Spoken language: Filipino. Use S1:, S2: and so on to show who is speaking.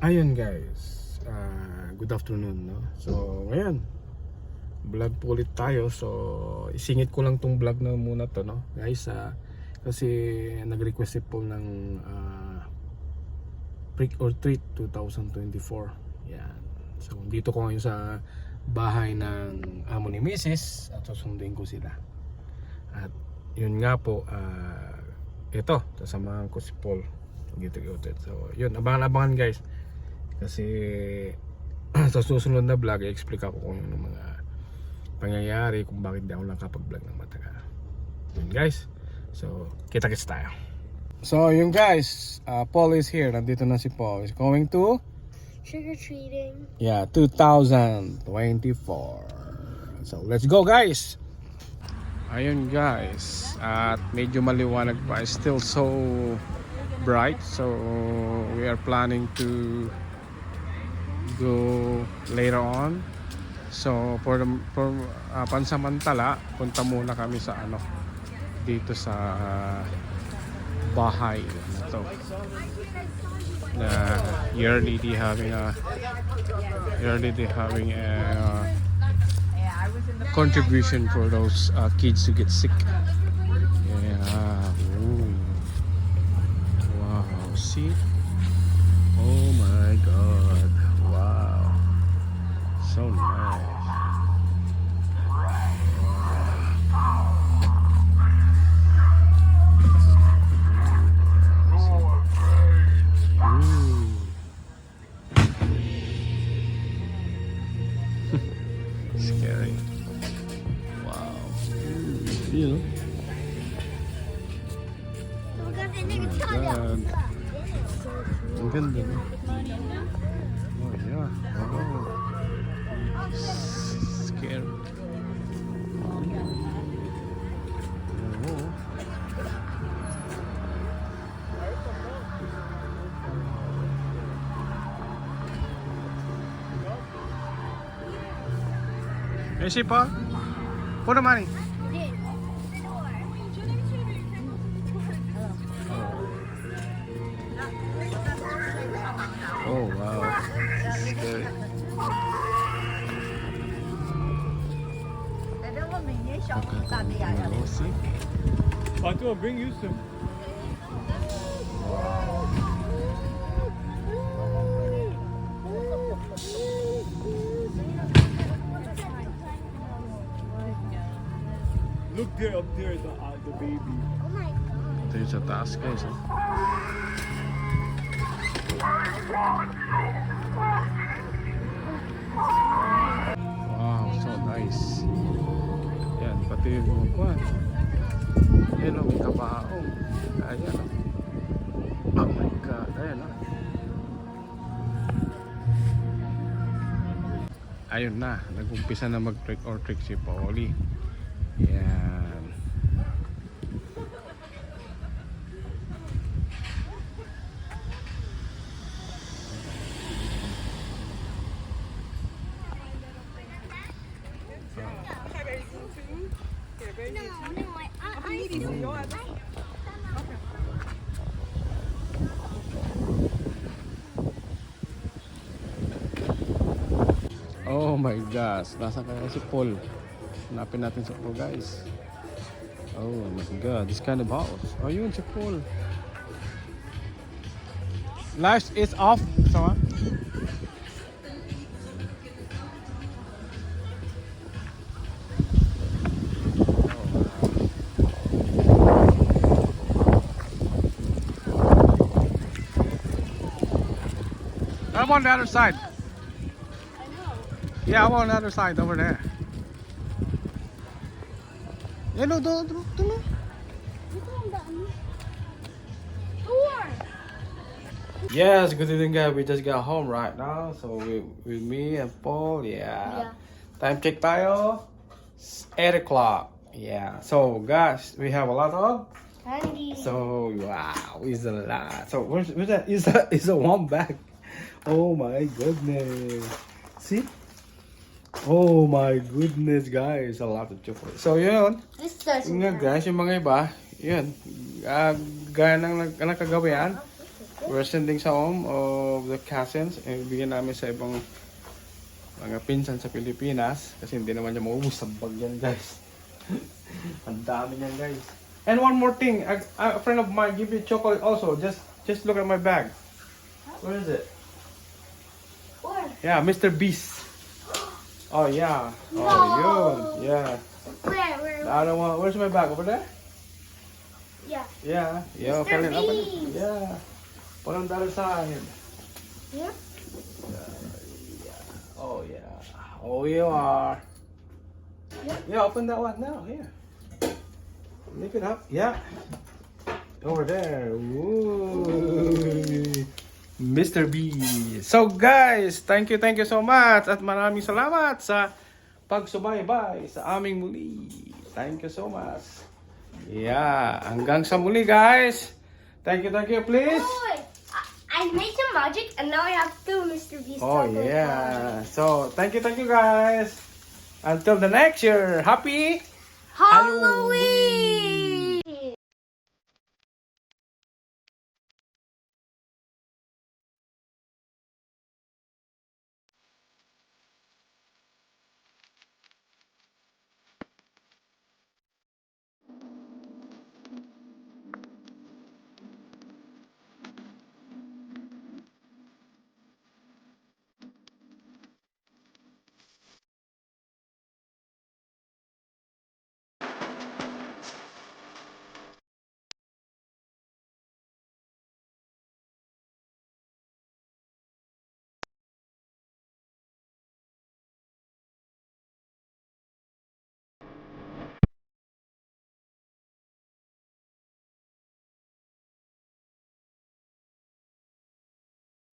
S1: Ayun guys, good afternoon, no? So ngayon, vlog po ulit tayo. So isingit ko lang tong vlog na muna to, no guys, kasi nag-request po ng Trick or Treat 2024. Yan. So dito ko ngayon sa bahay ng amo ni Mrs. at susunduin ko sila. At yun nga po, ito, sasamahan ko si Paul. So yun, abangan guys. Kasi sa susunod na vlog, i-explain ako kung yung mga pangyayari, kung bakit di ako nakapag-vlog ng matagal. Yun guys. So, kita-kits tayo. So, yun guys, Paul is here. Nandito na si Paul. He's going to
S2: trick-or-treating.
S1: Yeah, 2024. So, let's go guys. Ayun guys, at medyo maliwanag pa. It's still so bright. So, we are planning to go later on. So for pansamantala, punta muna kami sa dito sa bahay na to. Na yearly they having a contribution for those kids who get sick. Yeah. Ooh. Wow, see? Oh my god. Wow. So nice. Scary. Wow. You know. Oh my god. Ang ganda, no? Oh yeah. Oh. Scary. Oh. Hey, Sipa. Put the money. Oh wow. Scary. See?
S3: I will bring you some. Look there, up there, the baby.
S2: Oh my god.
S1: Ito yung sa taas guys. Wow, so nice. Yan, pati yung mga kwan. Yan o, may kabaong. Ayan o. Oh my god, ayan o. Ayun na, nag-umpisa na mag-trick or treat si Pauli. Yan. Oh my gosh, nasaan kaya si Paul? Hanapin natin si Paul guys. Oh my god, this kind of house. Ayun si Paul. Lights is off. Sama? I'm on the other side. Yeah, I'm on the other side over there. Yeah, no, don't. Yes, good evening guys. We just got home right now. So with me and Paul, yeah. Time check tayo. It's 8 o'clock. Yeah. So guys, we have a lot of
S2: Candy.
S1: So wow, it's a lot. So where's that? Is a one bag? Oh my goodness. See? Oh my goodness guys, a lot of chocolate. So yun,
S2: This
S1: yun nga guys, yung mga iba, yun, gaya ng nakagawian, We're sending some of the cousins. Bigyan namin sa ibang mga pinsan sa Pilipinas. Kasi hindi naman niya maubos sa bag yan, guys. Ang dami niyan, guys. And one more thing. A friend of mine give me chocolate also. Just look at my bag. Where is it?
S2: Where?
S1: Yeah, Mr. Beast. Oh, yeah. Oh,
S2: No.
S1: yun. Yeah.
S2: Where?
S1: The other one. Where's my bag? Over there?
S2: Yeah.
S1: Yeah. Yeah.
S2: Mr.
S1: Okay, open it.
S2: Beast.
S1: Yeah. Put on the other side.
S2: Yeah?
S1: Oh, yeah. Oh, you are.
S2: Yeah.
S1: Yeah, open that one now. Here. Lift it up. Yeah. Over there. Ooh. Mr. B. So guys, thank you so much at maraming salamat sa pagsubaybay sa aming muli. Thank you so much. Yeah, hanggang sa muli guys. Thank you please.
S2: Boy, I made some magic and now I have two Mr. Beast
S1: Oh
S2: chocolate
S1: yeah. So thank you guys. Until the next year. Happy
S2: bars. Halloween!